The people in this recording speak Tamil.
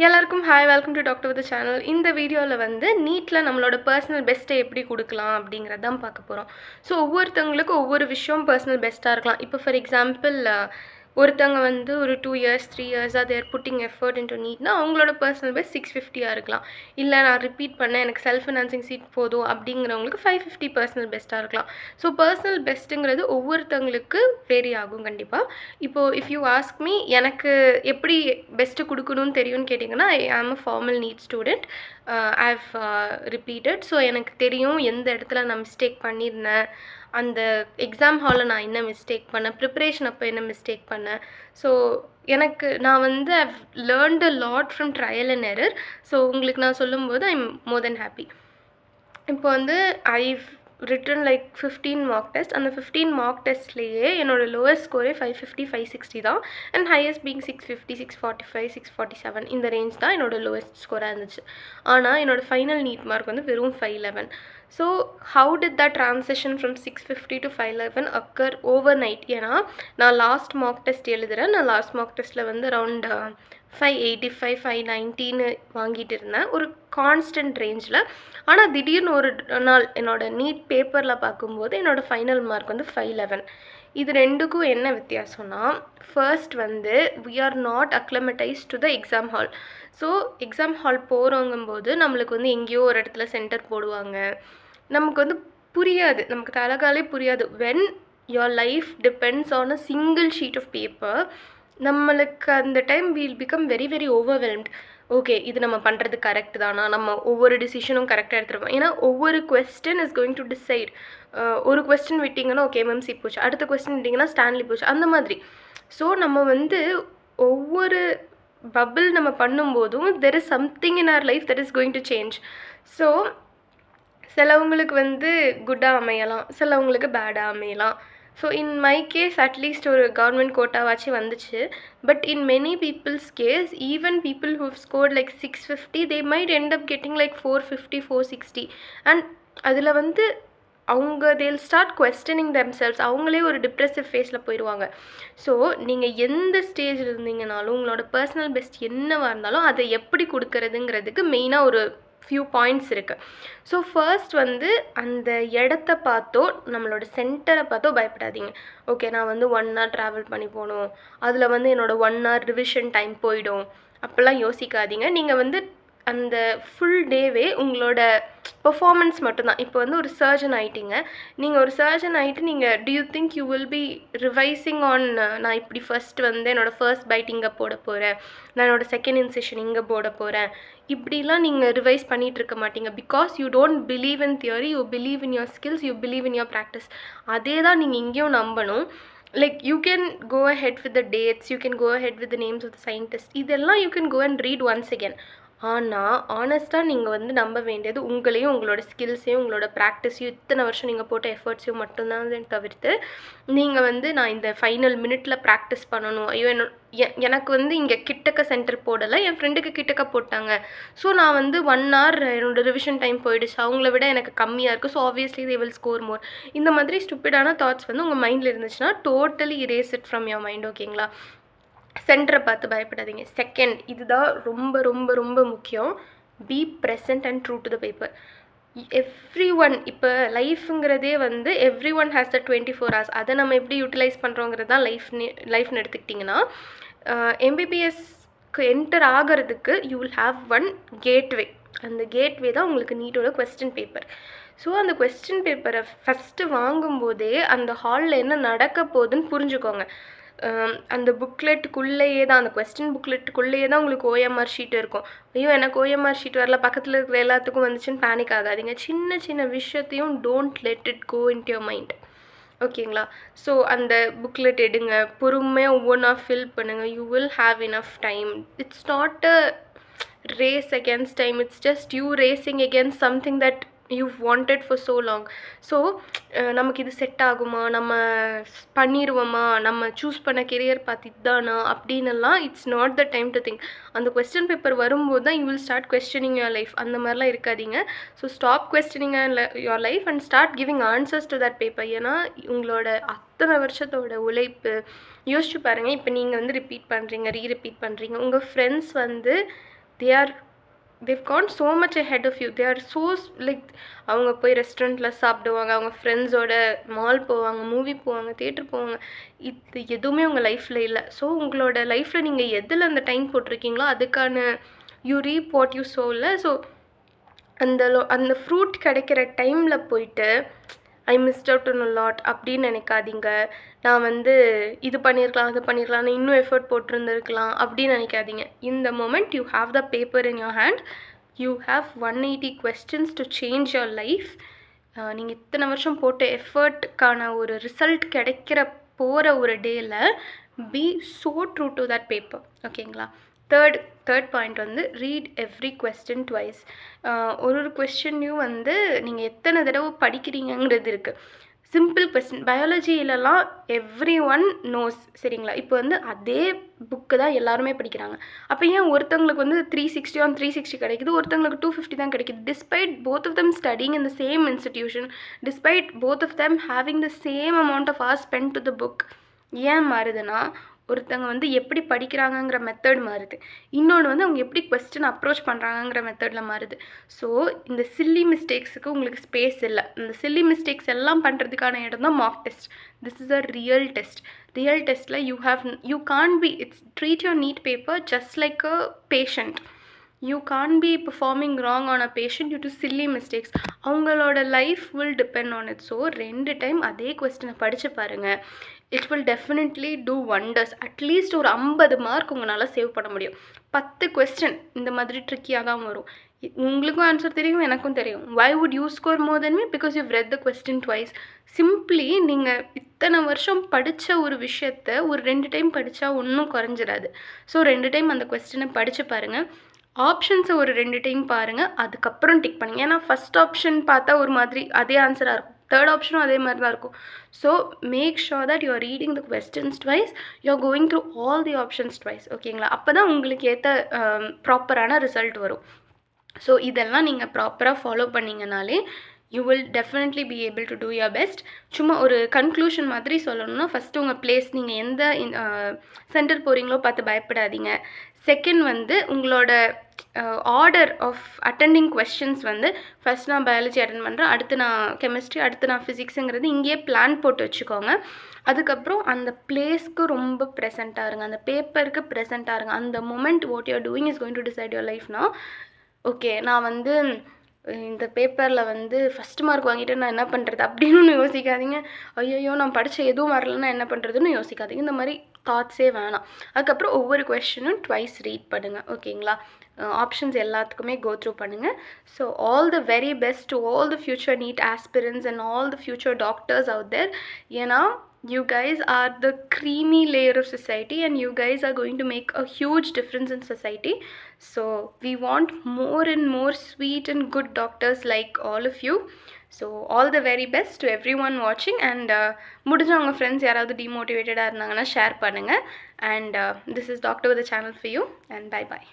எல்லாருக்கும் hi, welcome to doctor with channel. இந்த வீடியோவில் வந்து நீட்டில் நம்மளோட பர்சனல் பெஸ்ட்டை எப்படி கொடுக்கலாம் அப்படிங்கிறது தான் பார்க்க போகிறோம். ஸோ ஒவ்வொருத்தவங்களுக்கும் ஒவ்வொரு விஷயம் பர்சனல் பெஸ்ட்டாக இருக்கலாம். இப்போ ஃபார் எக்ஸாம்பிள் ஒருத்தவங்க வந்து ஒரு 2 இயர்ஸ் 3 இயர்ஸாக தேர் புட்டிங் எஃபர்ட் இன்டு நீட்னா அவங்களோட பர்சனல் பெஸ்ட் 650 இருக்கலாம். இல்லை நான் ரிப்பீட் பண்ணேன், எனக்கு செல்ஃப் ஃபினான்சிங் சீட் போதும் அப்படிங்கிறவங்களுக்கு 550 பர்சனல் பெஸ்ட்டாக இருக்கலாம். ஸோ பர்சனல் பெஸ்ட்டுங்கிறது ஒவ்வொருத்தவங்களுக்கு வேரி ஆகும் கண்டிப்பாக. இப்போது இஃப் யூ ஆஸ்க் மீ, எனக்கு எப்படி பெஸ்ட்டு கொடுக்கணும்னு தெரியும்னு கேட்டிங்கன்னா, I am a former NEET student. I have repeated. So எனக்கு தெரியும் எந்த இடத்துல நான் மிஸ்டேக் பண்ணியிருந்தேன், அந்த எக்ஸாம் ஹாலில் நான் என்ன மிஸ்டேக் பண்ணேன், ப்ரிப்ரேஷன் அப்போ என்ன மிஸ்டேக் பண்ணேன். ஸோ நான் வந்து I've learned a lot from trial and error. So உங்களுக்கு நான் சொல்லும்போது I am more then happy. இப்போ வந்து I've written like 15 mark test. அந்த 15 மார்க் டெஸ்ட்லேயே என்னோடய லோவஸ்ட் ஸ்கோரே 550 560 தான். அண்ட் ஹையஸ்ட் பீங் 650 645 647 இந்த ரேஞ்ச் தான் என்னோடய லோவஸ்ட் ஸ்கோராக இருந்துச்சு. ஆனால் என்னோடய ஃபைனல் நீட் மார்க் வந்து வெறும் 511. So how did that transition from 650 to 511 occur over night? ஏன்னா நான் லாஸ்ட் மார்க் டெஸ்ட் எழுதுகிறேன். நான் லாஸ்ட் மார்க் டெஸ்ட்டில் வந்து அரவுண்ட் 585 590ன்னு வாங்கிட்டு இருந்தேன், ஒரு கான்ஸ்டன்ட் ரேஞ்சில். ஆனால் திடீர்னு ஒரு நாள் என்னோடய நீட் பேப்பரில் பார்க்கும்போது என்னோடய ஃபைனல் மார்க் வந்து 511. இது ரெண்டுக்கும் என்ன வித்தியாசம்னா, ஃபர்ஸ்ட் வந்து we are not acclimatized to the exam hall. So exam hall போகிறோங்கும்போது நம்மளுக்கு வந்து எங்கேயோ ஒரு இடத்துல சென்டர் போடுவாங்க, நமக்கு வந்து புரியாது, நமக்கு தலகாலே புரியாது. When your life depends on a single sheet of paper, நம்மளுக்கு அந்த time will become very very overwhelmed. Okay, இது நம்ம பண்ணுறது கரெக்ட் தானா, நம்ம ஒவ்வொரு டிசிஷனும் கரெக்டாக எடுத்துருப்போம். ஏன்னா ஒவ்வொரு question is going to decide. ஒரு கொஸ்டின் விட்டிங்கன்னா ஓகே எம்எம்சி போச்சு, அடுத்த கொஸ்டின் விட்டிங்கன்னா ஸ்டான்லி போச்சு, அந்த மாதிரி. ஸோ நம்ம வந்து ஒவ்வொரு பபிள் நம்ம பண்ணும்போதும் there is something in our life that is going to change. So சிலவங்களுக்கு வந்து குட்டாக அமையலாம், சிலவங்களுக்கு பேடாக அமையலாம். So in my case at least ஒரு கவர்மெண்ட் கோட்டாவாச்சு வந்துச்சு. But in many peoples case, even people who scored like 650, they might end up getting like 450 460. And அதில் வந்து அவங்க தேல் ஸ்டார்ட் கொஸ்டனிங் தெம்செல்ஸ். அவங்களே ஒரு டிப்ரெசிவ் ஃபேஸில் போயிடுவாங்க. ஸோ நீங்கள் எந்த ஸ்டேஜில் இருந்தீங்கனாலும் உங்களோட பர்சனல் பெஸ்ட் என்னவாக இருந்தாலும் அதை எப்படி கொடுக்கறதுங்கிறதுக்கு மெயினாக ஒரு ஃபியூ பாயிண்ட்ஸ் இருக்குது. ஸோ ஃபர்ஸ்ட் வந்து அந்த இடத்த பார்த்தோ நம்மளோட சென்டரை பார்த்தோ பயப்படாதீங்க. ஓகே, நான் வந்து 1 hour ட்ராவல் பண்ணி போகணும், அதில் வந்து என்னோடய 1 hour ரிவிஷன் டைம் போயிடும், அப்போல்லாம் யோசிக்காதீங்க. நீங்கள் வந்து அந்த ஃபுல் டேவே உங்களோட பெர்ஃபார்மன்ஸ் மட்டும்தான். இப்போ வந்து ஒரு சர்ஜன் ஆகிட்டீங்க, நீங்கள் ஒரு சர்ஜன் ஆகிட்டு நீங்கள் do you think you will be revising on நான் இப்படி ஃபர்ஸ்ட் வந்து என்னோடய ஃபர்ஸ்ட் பைட் இங்கே போட போகிறேன், நான் என்னோடய செகண்ட் இன்செஷன் இங்கே போட போகிறேன், இப்படிலாம் நீங்கள் ரிவைஸ் பண்ணிகிட்டு இருக்க மாட்டீங்க. Because you don't believe in theory, you believe in your skills, you believe in your practice. அதே தான் நீங்கள் இங்கேயும் நம்பணும். Like you can go ahead with the dates, you can go ahead with the names of the scientists, இதெல்லாம் you can go and read once again. ஆனால் ஆனஸ்ட்டாக நீங்கள் வந்து நம்ப வேண்டியது உங்களையும் உங்களோட ஸ்கில்ஸையும் உங்களோட ப்ராக்டிஸையும் இத்தனை வருஷம் நீங்கள் போட்ட எஃபர்ட்ஸையும் மட்டும்தான் தவிர்த்து, நீங்கள் வந்து நான் இந்த ஃபைனல் மினிட்ல ப்ராக்டிஸ் பண்ணணும், ஐயோ எனக்கு வந்து இங்கே கிட்டக்க சென்டர் போடலை, என் ஃப்ரெண்டுக்கு கிட்டக்க போட்டாங்க, ஸோ நான் வந்து 1 hour என்னோடய ரிவிஷன் டைம் போயிடுச்சு, அவங்கள விட எனக்கு கம்மியாக இருக்குது, so obviously they will score more. இந்த மாதிரி ஸ்டூப்பிடான தாட்ஸ் வந்து உங்கள் மைண்டில் இருந்துச்சுன்னா totally erase it from your mind. ஓகேங்களா? சென்டரை பார்த்து பயப்படாதீங்க. செகண்ட், இதுதான் ரொம்ப ரொம்ப ரொம்ப முக்கியம், be present and true to the paper. Every one, இப்போ லைஃப்ங்கிறதே வந்து every one has the 24 hours. அதை நம்ம எப்படி யூட்டிலைஸ் பண்ணுறோங்கிறது தான் லைஃப்னு எடுத்துக்கிட்டிங்கன்னா, எம்பிபிஎஸ்க்கு என்டர் ஆகிறதுக்கு you will have one gateway. அந்த கேட்வே தான் உங்களுக்கு நீட்டோட கொஸ்டின் பேப்பர். ஸோ அந்த கொஸ்டின் பேப்பரை ஃபஸ்ட்டு வாங்கும்போதே அந்த ஹாலில் என்ன நடக்க போகுதுன்னு புரிஞ்சுக்கோங்க. அந்த புக்லெட்டுக்குள்ளேயே தான், அந்த கொஸ்டின் புக்லெட்டுக்குள்ளேயே தான் உங்களுக்கு ஓஎம்ஆர் ஷீட் இருக்கும். ஐயோ எனக்கு ஓஎம்ஆர் ஷீட் வரல, பக்கத்தில் இருக்கிற எல்லாத்துக்கும் வந்துச்சுன்னு பேனிக் ஆகாதீங்க. சின்ன சின்ன விஷயத்தையும் don't let it go into your mind. ஓகேங்களா? ஸோ அந்த புக்லெட் எடுங்க, பொறுமையாக ஒவ்வொன்றா ஃபில் பண்ணுங்கள். You will have enough time. It's not a race against time, it's just you racing against something that you've wanted for so long. So நமக்கு இது செட் ஆகுமா, நம்ம பண்ணிடுவோமா, நம்ம சூஸ் பண்ண கெரியர் பார்த்து இதுதானா அப்படின்னலாம் it's not the time to think. அந்த கொஸ்டின் பேப்பர் வரும்போது தான் you will start questioning your life. அந்த மாதிரிலாம் இருக்காதீங்க. So stop questioning your life and start giving answers to that paper. ஏன்னா உங்களோட அத்தனை வருஷத்தோட உழைப்பு யோசிச்சு பாருங்கள். இப்போ நீங்கள் வந்து ரிப்பீட் பண்ணுறீங்க, ரீரிப்பீட் பண்ணுறீங்க, உங்கள் ஃப்ரெண்ட்ஸ் வந்து they've gone so much ahead of you. They are so like அவங்க போய் ரெஸ்டாரண்ட்டில் சாப்பிடுவாங்க, அவங்க ஃப்ரெண்ட்ஸோட மால் போவாங்க, மூவி போவாங்க, தியேட்டர் போவாங்க. இது எதுவுமே உங்கள் லைஃப்பில் இல்லை. ஸோ உங்களோட லைஃப்பில் நீங்கள் எதில் அந்த டைம் போட்டிருக்கீங்களோ அதுக்கான யூ ரீப் வாட் யூ சோவில். ஸோ அந்த ஃப்ரூட் கிடைக்கிற டைமில் போயிட்டு I missed out on a lot அப்படின்னு நினைக்காதீங்க. நான் வந்து இது பண்ணியிருக்கலாம், அது பண்ணியிருக்கலாம், நான் இன்னும் எஃபர்ட் போட்டிருந்துருக்கலாம் அப்படின்னு நினைக்காதீங்க. இந்த moment you have the paper in your hand, you have 180 questions to change your life. நீங்கள் இத்தனை வருஷம் போட்ட எஃபர்ட்டுக்கான ஒரு ரிசல்ட் கிடைக்கிற போகிற ஒரு டேயில் be so true to that paper. ஓகேங்களா? தேர்ட் பாயிண்ட் வந்து ரீட் எவ்ரி கொஸ்டின் ட்வைஸ். ஒரு கொஸ்டினையும் வந்து நீங்கள் எத்தனை தடவை படிக்கிறீங்கிறது இருக்குது. சிம்பிள் கொஸ்டின் பயாலஜியிலலாம் எவ்ரி ஒன் நோஸ், சரிங்களா? இப்போ வந்து அதே புக்கு தான் எல்லாருமே படிக்கிறாங்க. அப்போ ஏன் ஒருத்தவங்களுக்கு வந்து 360 on 360 கிடைக்குது, ஒருத்தவங்களுக்கு 250 தான் கிடைக்குது? Despite both of them studying in the same institution, despite both of them having the same amount of hours spend to the book. ஏன் மாறுதுன்னா ஒருத்தங்க வந்து எப்படி படிக்கிறாங்கங்கிற மெத்தட் மாறுது, இன்னொன்று வந்து அவங்க எப்படி கொஸ்டின் அப்ரோச் பண்ணுறாங்கங்கிற மெத்தடில் மாறுது. ஸோ இந்த சில்லி மிஸ்டேக்ஸுக்கு உங்களுக்கு ஸ்பேஸ் இல்லை. இந்த சில்லி மிஸ்டேக்ஸ் எல்லாம் பண்ணுறதுக்கான இடம் தான் mark test. This is a real test. Real டெஸ்ட்டில் you can be treat your NEET paper just like a patient. You can't be performing wrong on a patient due to silly mistakes. அவங்களோட life will depend on it. So 2 time அதே கொஸ்டினை படித்து பாருங்கள். It will definitely do wonders. At least ஒரு 50 மார்க் உங்களால் சேவ் பண்ண முடியும். 10 கொஸ்டின் இந்த மாதிரி ட்ரிக்கியாக தான் வரும். உங்களுக்கும் ஆன்சர் தெரியும், எனக்கும் தெரியும். why would you score more than me? because you've read the question twice. Simply நீங்கள் இத்தனை வருஷம் படித்த ஒரு விஷயத்தை ஒரு 2 டைம் படித்தா ஒன்றும் குறைஞ்சிடாது. ஸோ 2 டைம் அந்த கொஸ்டினை படித்து பாருங்கள். ஆப்ஷன்ஸை ஒரு 2 டைம் பாருங்கள், அதுக்கப்புறம் டிக் பண்ணுங்கள். ஏன்னா ஃபஸ்ட் ஆப்ஷன் பார்த்தா ஒரு மாதிரி அதே ஆன்சராக இருக்கும், தேர்ட் ஆப்ஷனும் அதே மாதிரி தான் இருக்கும். So make sure that you are reading the questions twice, you are going through all the options twice. ஓகேங்களா? அப்போ தான் உங்களுக்கு ஏற்ற ப்ராப்பரான ரிசல்ட் வரும். ஸோ இதெல்லாம் நீங்கள் ப்ராப்பராக ஃபாலோ பண்ணிங்கனாலே you will definitely be able to do your best. சும்மா ஒரு கன்க்ளூஷன் மாதிரி சொல்லணும்னா, ஃபஸ்ட்டு உங்கள் பிளேஸ், நீங்கள் எந்த சென்டர் போகிறீங்களோ பார்த்து பயப்படாதீங்க. செகண்ட் வந்து உங்களோட ஆர்டர் ஆஃப் அட்டெண்டிங் கொஸ்டின்ஸ் வந்து ஃபஸ்ட் நான் பயாலஜி அட்டென்ட் பண்ணுறேன், அடுத்து நான் கெமிஸ்ட்ரி, அடுத்து நான் ஃபிசிக்ஸுங்கிறது இங்கேயே பிளான் போட்டு வச்சுக்கோங்க. அதுக்கப்புறம் அந்த பிளேஸ்க்கு ரொம்ப ப்ரெசென்ட்டாக இருங்க, அந்த பேப்பருக்கு ப்ரெசென்ட்டாக இருங்க. அந்த moment what you are doing is going to decide your லைஃப்னா, ஓகே நான் வந்து இந்த பேப்பரில் வந்து ஃபஸ்ட் மார்க் வாங்கிட்டு நான் என்ன பண்ணுறது அப்படின்னு யோசிக்காதீங்க. ஐயோ நான் படித்த எதுவும் வரலன்னா என்ன பண்ணுறதுன்னு யோசிக்காதீங்க. இந்த மாதிரி தாட்ஸே வேணாம். அதுக்கப்புறம் ஒவ்வொரு கொஸ்டினும் ட்வைஸ் ரீட் பண்ணுங்கள். ஓகேங்களா? ஆப்ஷன்ஸ் எல்லாத்துக்குமே கோ த்ரூ பண்ணுங்கள். So all the very best to all the future NEET aspirants and all the future doctors out there. ஏன்னா you guys are the creamy layer of society and you guys are going to make a huge difference in society. So we want more and more sweet and good doctors like all of you. So all the very best to everyone watching, and முடிஞ்ச உங்கள் ஃப்ரெண்ட்ஸ் யாராவது டிமோட்டிவேட்டடாக இருந்தாங்கன்னா ஷேர் பண்ணுங்கள். And this is Doctor with a channel for you, and bye bye.